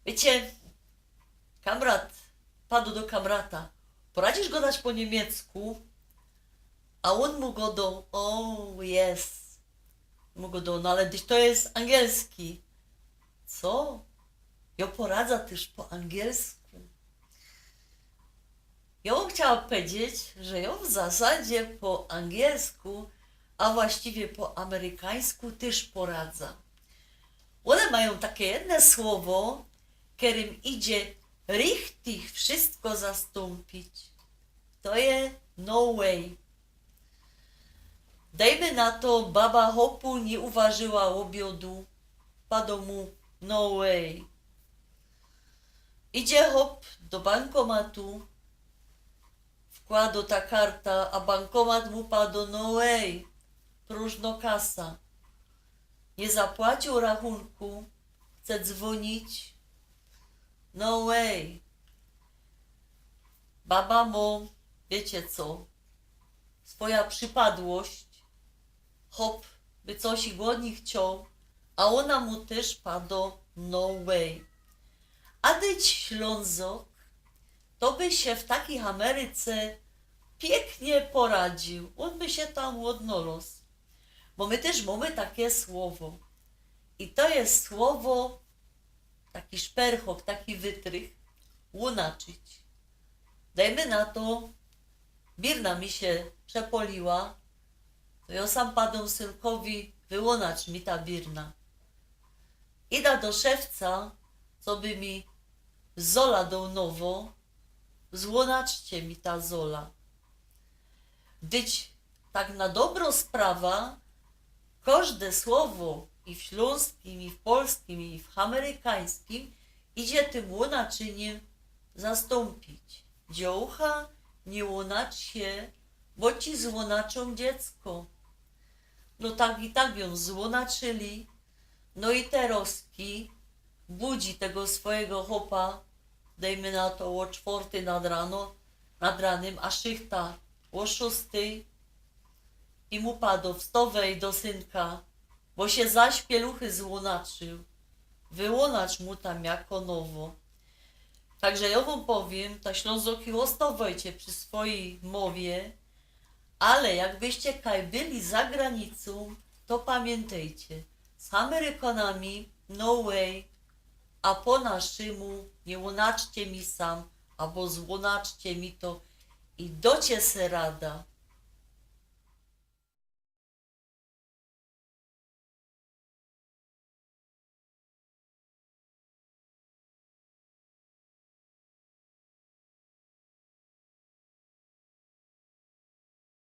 Wiecie, kamrat padł do kamrata. Poradzisz go dać po niemiecku, a on mu go do, yes, mu go do, no ale to jest angielski. Co? Ja poradza też po angielsku. Ja bym chciała powiedzieć, że ja w zasadzie po angielsku, a właściwie po amerykańsku też poradza. One mają takie jedno słowo, którym idzie richtig wszystko zastąpić. To jest no way. Dajmy na to, baba hopu nie uważyła obiodu. Padło mu no way. Idzie hop do bankomatu, wkłada ta karta, a bankomat mu padł no way. Próżno kasa. Nie zapłacił rachunku, chce dzwonić. No way. Baba mu, wiecie co, swoja przypadłość, hop, by coś i głodni chciał, a ona mu też padło no way. A dyć Ślązok, to by się w takich Ameryce pięknie poradził. On by się tam odnalazł. Bo my też mamy takie słowo. I to jest słowo, taki szperchok, taki wytrych, łunaczyć. Dajmy na to, birna mi się przepoliła, to ja sam padłem synkowi, wyłonacz mi ta birna. Ida do szewca, co by mi zola dał nowo, złonaczcie mi ta zola. Dyć tak na dobro sprawa, każde słowo i w śląskim, i w polskim, i w amerykańskim idzie tym łonaczyniem zastąpić. Dziołcha, nie łonacz się, bo ci złonaczą dziecko. No tak i tak ją złonaczyli. No i teroski budzi tego swojego chopa, dajmy na to o 4 nad ranem, a szychta o 6 i mu padł wstawaj do synka, bo się zaś pieluchy złonaczył. Wyłonacz mu tam jako nowo. Także ja wam powiem, ta Ślązoki ostawajcie przy swojej mowie, ale jakbyście kaj byli za granicą, to pamiętajcie, z Amerykanami no way, a po naszemu nie łonaczcie mi sam, albo złonaczcie mi to i docie se rada.